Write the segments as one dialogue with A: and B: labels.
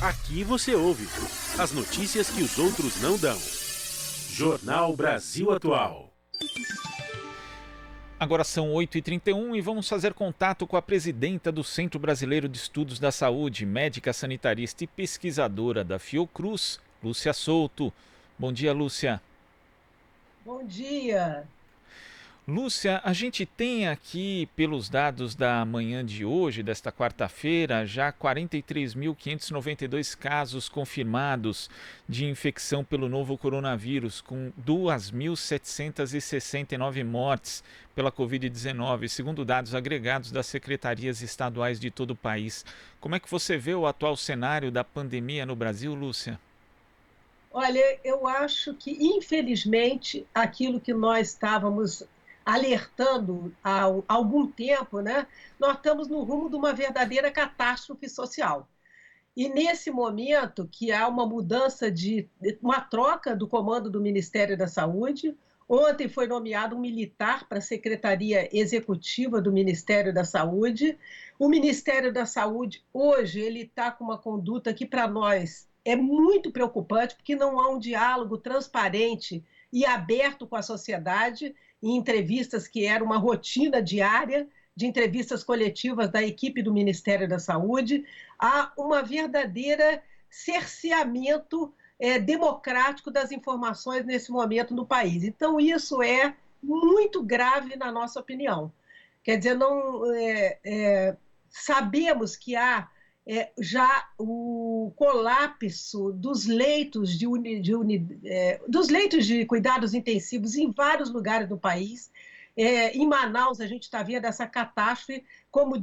A: Aqui você ouve as notícias que os outros não dão. Jornal Brasil Atual.
B: Agora são 8h31 e vamos fazer contato com a presidenta do Centro Brasileiro de Estudos da Saúde, médica sanitarista e pesquisadora da Fiocruz, Lúcia Souto. Bom dia, Lúcia.
C: Bom dia.
B: Lúcia, a gente tem aqui, pelos dados da manhã de hoje, desta quarta-feira, já 43.592 casos confirmados de infecção pelo novo coronavírus, com 2.769 mortes pela Covid-19, segundo dados agregados das secretarias estaduais de todo o país. Como é que você vê o atual cenário da pandemia no Brasil, Lúcia?
C: Olha, eu acho que, infelizmente, aquilo que nós estávamos alertando há algum tempo, né, nós estamos no rumo de uma verdadeira catástrofe social. E nesse momento que há uma mudança uma troca do comando do Ministério da Saúde, ontem foi nomeado um militar para a Secretaria Executiva do Ministério da Saúde. O Ministério da Saúde, hoje, ele está com uma conduta que, para nós, é muito preocupante, porque não há um diálogo transparente e aberto com a sociedade, em entrevistas que era uma rotina diária, de entrevistas coletivas da equipe do Ministério da Saúde, há uma verdadeira cerceamento democrático das informações nesse momento no país. Então, isso é muito grave na nossa opinião. Quer dizer, sabemos que há já o colapso dos leitos dos leitos de cuidados intensivos em vários lugares do país. Em Manaus, a gente está vendo essa catástrofe, como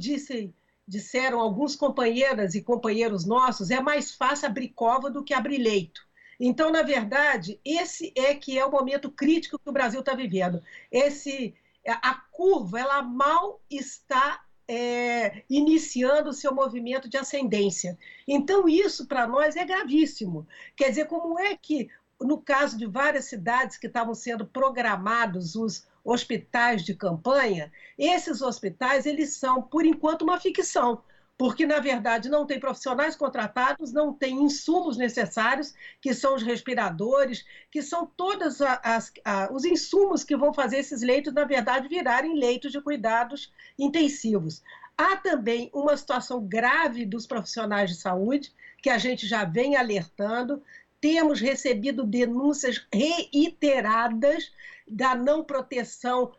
C: disseram alguns companheiras e companheiros nossos, é mais fácil abrir cova do que abrir leito. Então, na verdade, esse que é o momento crítico que o Brasil está vivendo. A curva, ela mal está iniciando o seu movimento de ascendência. Então, isso para nós é gravíssimo. Quer dizer, como é que, no caso de várias cidades que estavam sendo programados os hospitais de campanha, esses hospitais, eles são, por enquanto, uma ficção, porque, na verdade, não tem profissionais contratados, não tem insumos necessários, que são os respiradores, que são todos os insumos que vão fazer esses leitos, na verdade, virarem leitos de cuidados intensivos. Há também uma situação grave dos profissionais de saúde, que a gente já vem alertando. Temos recebido denúncias reiteradas da não proteção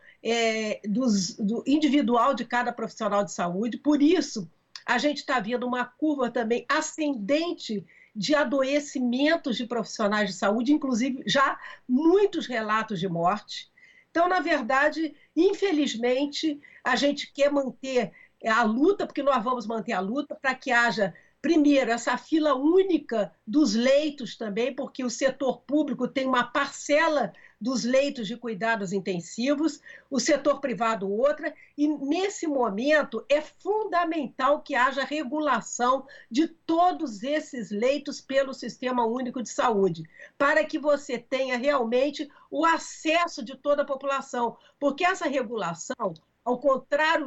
C: do individual de cada profissional de saúde. Por isso, a gente está vendo uma curva também ascendente de adoecimentos de profissionais de saúde, inclusive já muitos relatos de morte. Então, na verdade, infelizmente, a gente quer manter a luta, porque nós vamos manter a luta para que haja, primeiro, essa fila única dos leitos também, porque o setor público tem uma parcela dos leitos de cuidados intensivos, o setor privado outra, e nesse momento é fundamental que haja regulação de todos esses leitos pelo Sistema Único de Saúde, para que você tenha realmente o acesso de toda a população, porque essa regulação, ao contrário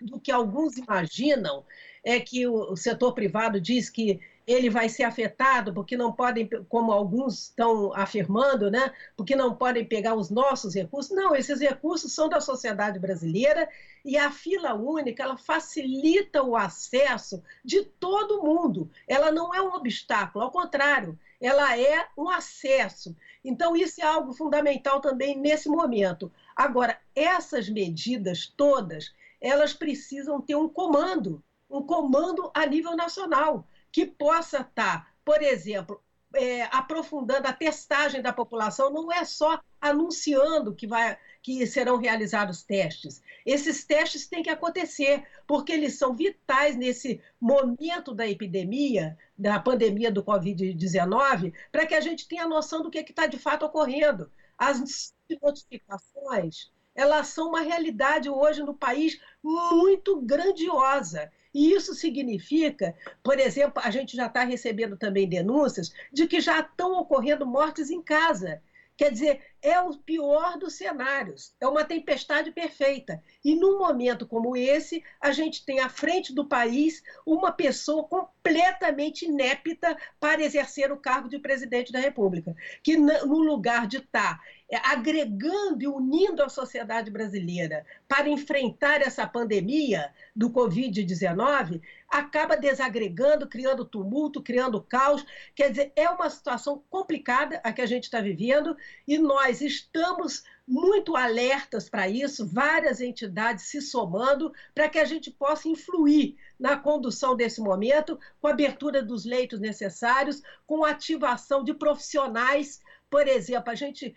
C: do que alguns imaginam, é que o setor privado diz que ele vai ser afetado porque não podem, como alguns estão afirmando, né, porque não podem pegar os nossos recursos. Não, esses recursos são da sociedade brasileira e a fila única, ela facilita o acesso de todo mundo. Ela não é um obstáculo, ao contrário, ela é um acesso. Então, isso é algo fundamental também nesse momento. Agora, essas medidas todas, elas precisam ter um comando a nível nacional, que possa estar, por exemplo, aprofundando a testagem da população, não é só anunciando que serão realizados testes. Esses testes têm que acontecer, porque eles são vitais nesse momento da epidemia, da pandemia do Covid-19, para que a gente tenha noção do que está de fato ocorrendo. As notificações, elas são uma realidade hoje no país muito grandiosa. E isso significa, por exemplo, a gente já está recebendo também denúncias de que já estão ocorrendo mortes em casa. Quer dizer, é o pior dos cenários, é uma tempestade perfeita. E num momento como esse, a gente tem à frente do país uma pessoa completamente inepta para exercer o cargo de presidente da República, que no lugar de estar agregando e unindo a sociedade brasileira para enfrentar essa pandemia do Covid-19, acaba desagregando, criando tumulto, criando caos. Quer dizer, é uma situação complicada a que a gente está vivendo e nós estamos muito alertas para isso, várias entidades se somando para que a gente possa influir na condução desse momento, com a abertura dos leitos necessários, com a ativação de profissionais. Por exemplo, a gente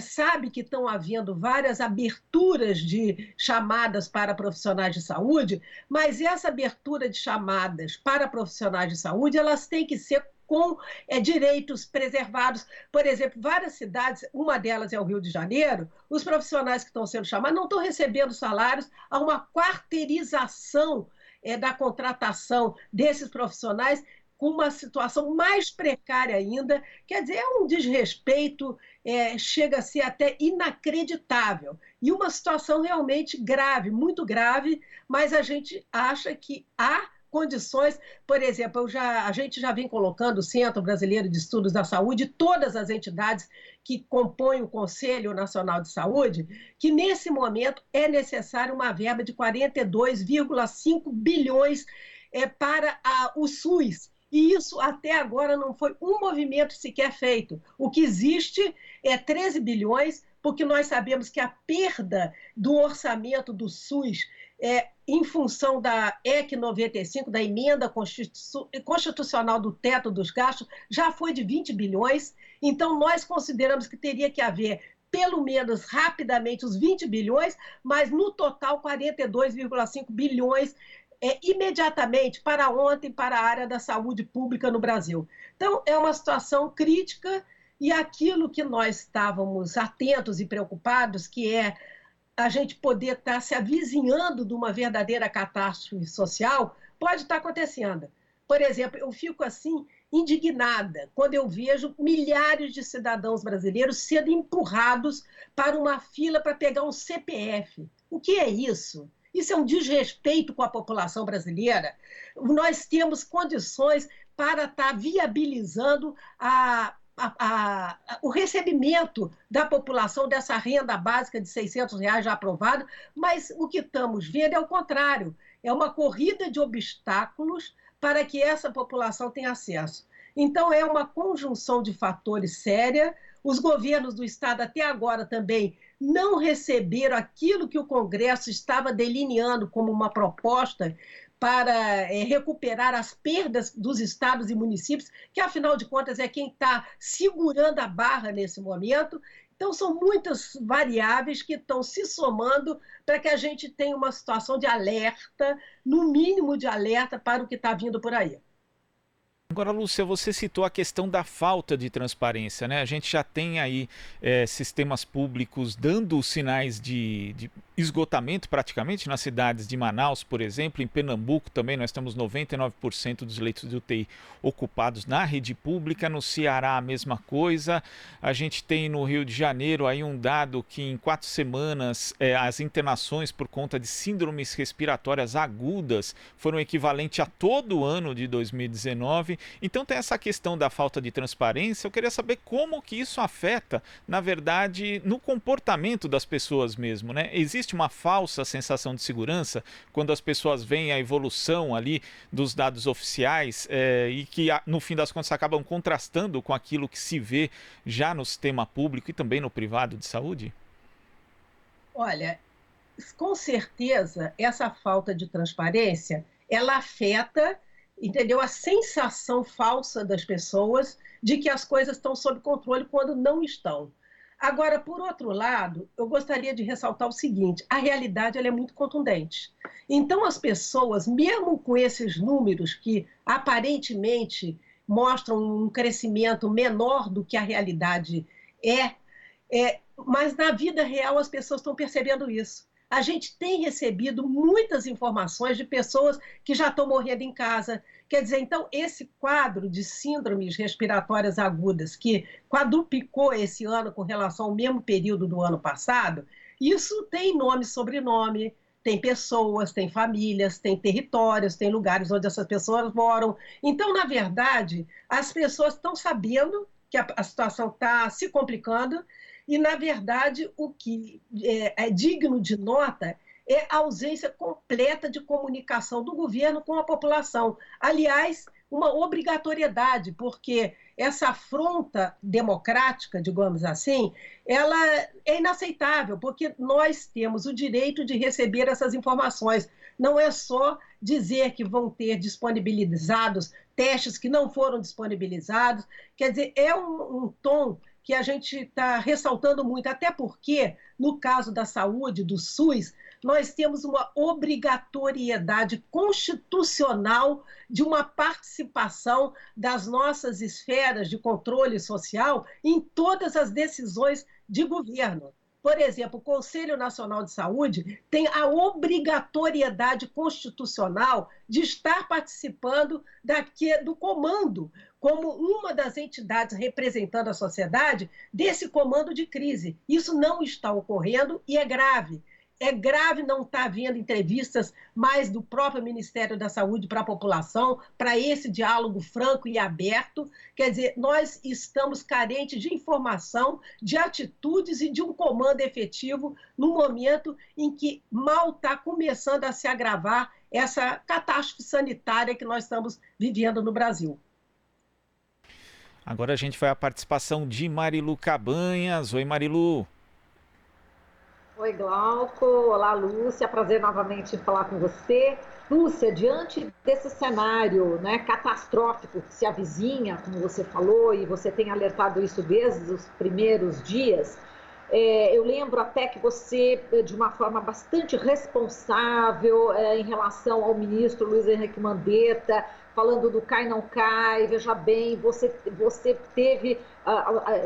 C: sabe que estão havendo várias aberturas de chamadas para profissionais de saúde, mas essa abertura de chamadas para profissionais de saúde, elas têm que ser com direitos preservados. Por exemplo, várias cidades, uma delas é o Rio de Janeiro, os profissionais que estão sendo chamados não estão recebendo salários, há uma quarteirização da contratação desses profissionais, com uma situação mais precária ainda. Quer dizer, é um desrespeito, chega a ser até inacreditável. E uma situação realmente grave, muito grave, mas a gente acha que há condições. Por exemplo, a gente já vem colocando o Centro Brasileiro de Estudos da Saúde, todas as entidades que compõem o Conselho Nacional de Saúde, que nesse momento é necessário uma verba de 42,5 bilhões para o SUS. E isso até agora não foi um movimento sequer feito. O que existe é 13 bilhões, porque nós sabemos que a perda do orçamento do SUS em função da EC 95, da emenda constitucional do teto dos gastos, já foi de 20 bilhões. Então, nós consideramos que teria que haver, pelo menos rapidamente, os 20 bilhões, mas no total 42,5 bilhões imediatamente para ontem, para a área da saúde pública no Brasil. Então, é uma situação crítica e aquilo que nós estávamos atentos e preocupados, que é a gente poder estar se avizinhando de uma verdadeira catástrofe social, pode estar acontecendo. Por exemplo, eu fico assim indignada quando eu vejo milhares de cidadãos brasileiros sendo empurrados para uma fila para pegar um CPF. O que é isso? Isso é um desrespeito com a população brasileira. Nós temos condições para estar viabilizando o recebimento da população dessa renda básica de R$ 600 já aprovada, mas o que estamos vendo é o contrário. É uma corrida de obstáculos para que essa população tenha acesso. Então, é uma conjunção de fatores séria. Os governos do Estado até agora também não receberam aquilo que o Congresso estava delineando como uma proposta para recuperar as perdas dos estados e municípios, que, afinal de contas, é quem está segurando a barra nesse momento. Então, são muitas variáveis que estão se somando para que a gente tenha uma situação de alerta, no mínimo de alerta, para o que está vindo por aí.
B: Agora, Lúcia, você citou a questão da falta de transparência, né? A gente já tem aí sistemas públicos dando sinais de esgotamento praticamente nas cidades de Manaus, por exemplo. Em Pernambuco também nós temos 99% dos leitos de UTI ocupados na rede pública. No Ceará a mesma coisa. A gente tem no Rio de Janeiro aí um dado que em 4 semanas as internações por conta de síndromes respiratórias agudas foram equivalente a todo o ano de 2019. Então tem essa questão da falta de transparência. Eu queria saber como que isso afeta, na verdade, no comportamento das pessoas mesmo, né? Existe uma falsa sensação de segurança quando as pessoas veem a evolução ali dos dados oficiais e que, no fim das contas, acabam contrastando com aquilo que se vê já no sistema público e também no privado de saúde?
C: Olha, com certeza, essa falta de transparência, ela afeta, entendeu? A sensação falsa das pessoas de que as coisas estão sob controle quando não estão. Agora, por outro lado, eu gostaria de ressaltar o seguinte: a realidade ela é muito contundente. Então, as pessoas, mesmo com esses números que aparentemente mostram um crescimento menor do que a realidade mas na vida real as pessoas estão percebendo isso. A gente tem recebido muitas informações de pessoas que já estão morrendo em casa, Quer dizer, então, esse quadro de síndromes respiratórias agudas, que quadruplicou esse ano com relação ao mesmo período do ano passado, isso tem nome e sobrenome, tem pessoas, tem famílias, tem territórios, tem lugares onde essas pessoas moram. Então, na verdade, as pessoas estão sabendo que a situação está se complicando e, na verdade, o que é digno de nota é a ausência completa de comunicação do governo com a população. Aliás, uma obrigatoriedade, porque essa afronta democrática, digamos assim, ela é inaceitável, porque nós temos o direito de receber essas informações. Não é só dizer que vão ter disponibilizados testes que não foram disponibilizados. Quer dizer, é um tom que a gente está ressaltando muito, até porque, no caso da saúde, do SUS, nós temos uma obrigatoriedade constitucional de uma participação das nossas esferas de controle social em todas as decisões de governo. Por exemplo, o Conselho Nacional de Saúde tem a obrigatoriedade constitucional de estar participando do comando, como uma das entidades representando a sociedade, desse comando de crise. Isso não está ocorrendo e é grave. É grave não estar havendo entrevistas mais do próprio Ministério da Saúde para a população, para esse diálogo franco e aberto. Quer dizer, nós estamos carentes de informação, de atitudes e de um comando efetivo no momento em que mal está começando a se agravar essa catástrofe sanitária que nós estamos vivendo no Brasil.
B: Agora a gente vai à participação de Marilu Cabanhas. Oi, Marilu.
D: Oi, Glauco. Olá, Lúcia. Prazer novamente em falar com você. Lúcia, diante desse cenário, né, catastrófico que se avizinha, como você falou, e você tem alertado isso desde os primeiros dias, eu lembro até que você, de uma forma bastante responsável em relação ao ministro Luiz Henrique Mandetta, falando do cai não cai, veja bem, você teve,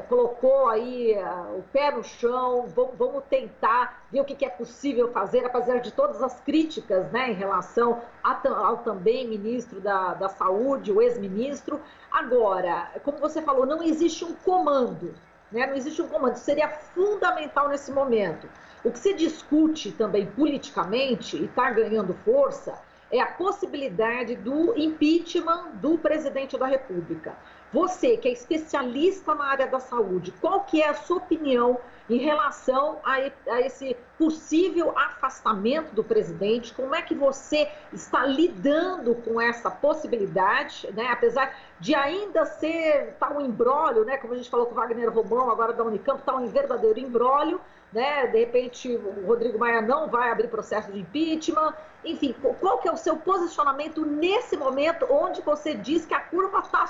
D: colocou aí o pé no chão, vamos tentar ver o que é possível fazer, apesar de todas as críticas, né, em relação ao também ministro da Saúde, o ex-ministro. Agora, como você falou, não existe um comando, né? Não existe um comando, seria fundamental nesse momento. O que se discute também politicamente, e está ganhando força, é a possibilidade do impeachment do presidente da República. Você, que é especialista na área da saúde, qual que é a sua opinião em relação a esse possível afastamento do presidente? Como é que você está lidando com essa possibilidade, né? Apesar de ainda ser um imbróglio, né? Como a gente falou com o Wagner Romão, agora da Unicamp, está um verdadeiro imbróglio, né? De repente o Rodrigo Maia não vai abrir processo de impeachment. Enfim, qual que é o seu posicionamento nesse momento onde você diz que a curva só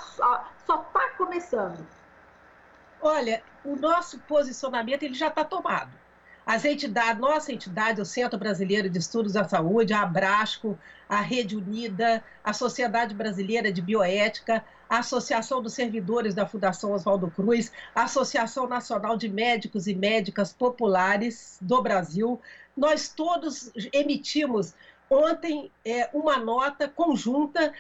D: está começando?
C: Olha, o nosso posicionamento ele já está tomado. A nossa entidade, o Centro Brasileiro de Estudos da Saúde, a Abrasco, a Rede Unida, a Sociedade Brasileira de Bioética, a Associação dos Servidores da Fundação Oswaldo Cruz, a Associação Nacional de Médicos e Médicas Populares do Brasil, nós todos emitimos ontem uma nota conjunta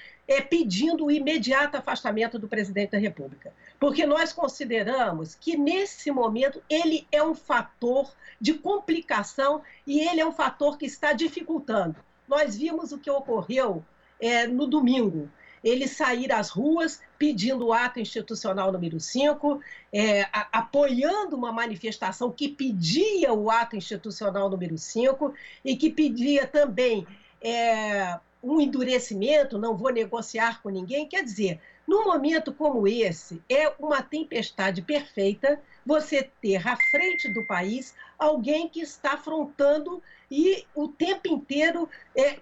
C: pedindo o imediato afastamento do presidente da República. Porque nós consideramos que, nesse momento, ele é um fator de complicação e ele é um fator que está dificultando. Nós vimos o que ocorreu no domingo. Ele sair às ruas pedindo o ato institucional número 5, apoiando uma manifestação que pedia o ato institucional número 5 e que pedia também um endurecimento, não vou negociar com ninguém. Quer dizer, num momento como esse, é uma tempestade perfeita você ter à frente do país alguém que está afrontando e o tempo inteiro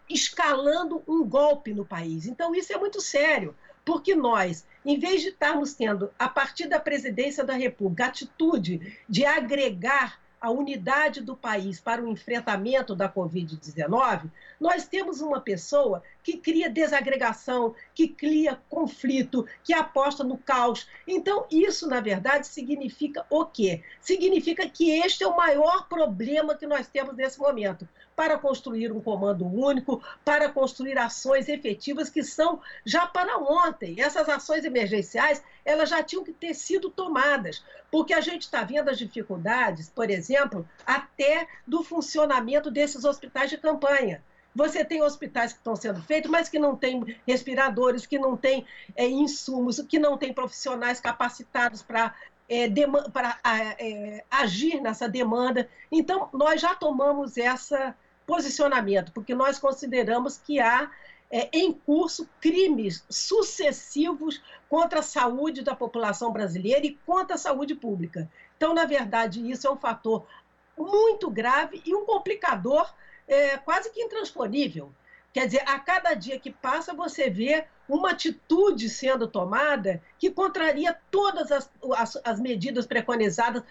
C: escalando um golpe no país. Então, isso é muito sério, porque nós, em vez de estarmos tendo, a partir da presidência da República, a atitude de agregar a unidade do país para o enfrentamento da Covid-19, nós temos uma pessoa que cria desagregação, que cria conflito, que aposta no caos. Então, isso, na verdade, significa o quê? Significa que este é o maior problema que nós temos nesse momento, para construir um comando único, para construir ações efetivas que são já para ontem. Essas ações emergenciais, elas já tinham que ter sido tomadas, porque a gente está vendo as dificuldades, por exemplo, até do funcionamento desses hospitais de campanha. Você tem hospitais que estão sendo feitos, mas que não têm respiradores, que não têm insumos, que não têm profissionais capacitados para agir nessa demanda. Então, nós já tomamos esse posicionamento, porque nós consideramos que há em curso crimes sucessivos contra a saúde da população brasileira e contra a saúde pública. Então, na verdade, isso é um fator muito grave e um complicador quase que intransponível. Quer dizer, a cada dia que passa, você vê uma atitude sendo tomada que contraria todas as medidas preconizadas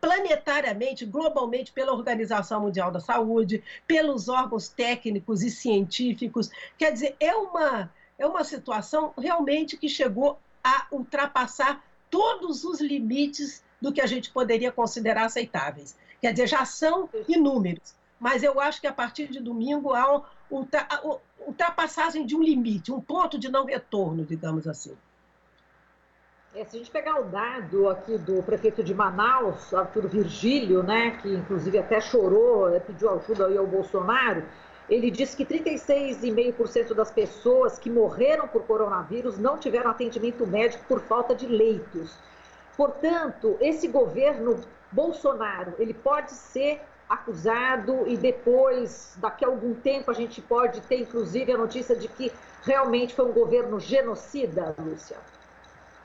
C: planetariamente, globalmente, pela Organização Mundial da Saúde, pelos órgãos técnicos e científicos. Quer dizer, é uma situação realmente que chegou a ultrapassar todos os limites do que a gente poderia considerar aceitáveis. Quer dizer, já são inúmeros, mas eu acho que a partir de domingo há ultrapassagem de um limite, um ponto de não retorno, digamos assim.
D: Se a gente pegar o dado aqui do prefeito de Manaus, Arthur Virgílio, né, que inclusive até chorou, pediu ajuda aí ao Bolsonaro, ele disse que 36,5% das pessoas que morreram por coronavírus não tiveram atendimento médico por falta de leitos. Portanto, esse governo Bolsonaro, ele pode ser acusado e depois, daqui a algum tempo, a gente pode ter inclusive a notícia de que realmente foi um governo genocida, Lúcia?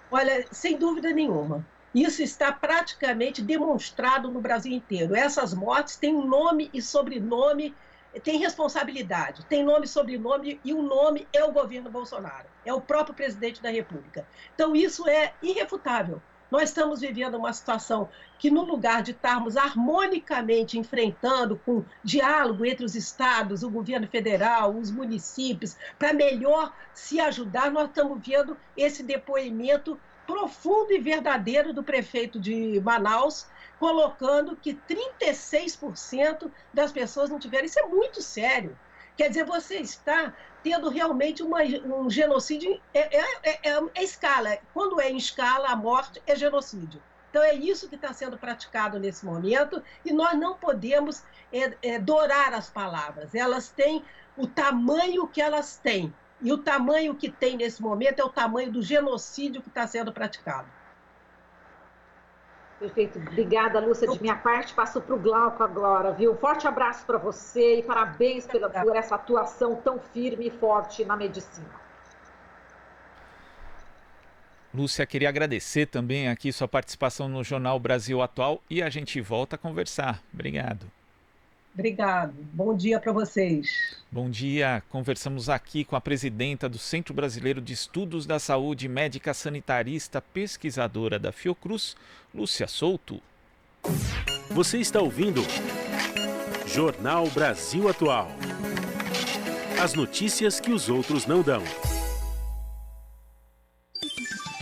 C: Olha, sem dúvida nenhuma. Isso está praticamente demonstrado no Brasil inteiro. Essas mortes têm um nome e sobrenome, têm responsabilidade, tem nome e sobrenome, e o nome é o governo Bolsonaro, é o próprio presidente da República. Então, isso é irrefutável. Nós estamos vivendo uma situação que, no lugar de estarmos harmonicamente enfrentando com diálogo entre os estados, o governo federal, os municípios, para melhor se ajudar, nós estamos vendo esse depoimento profundo e verdadeiro do prefeito de Manaus, colocando que 36% das pessoas não tiveram. Isso é muito sério. Quer dizer, você está tendo realmente um genocídio, escala. Quando é em escala, a morte é genocídio. Então, é isso que está sendo praticado nesse momento, e nós não podemos dourar as palavras. Elas têm o tamanho que elas têm, e o tamanho que tem nesse momento é o tamanho do genocídio que está sendo praticado.
D: Perfeito. Obrigada, Lúcia. De minha parte, passo para o Glauco agora, viu? Forte abraço para você e parabéns por essa atuação tão firme e forte na medicina.
B: Lúcia, queria agradecer também aqui sua participação no Jornal Brasil Atual e a gente volta a conversar. Obrigado.
C: Obrigado. Bom dia para vocês.
B: Bom dia. Conversamos aqui com a presidenta do Centro Brasileiro de Estudos da Saúde, médica sanitarista, pesquisadora da Fiocruz, Lúcia Souto.
A: Você está ouvindo Jornal Brasil Atual. As notícias que os outros não dão.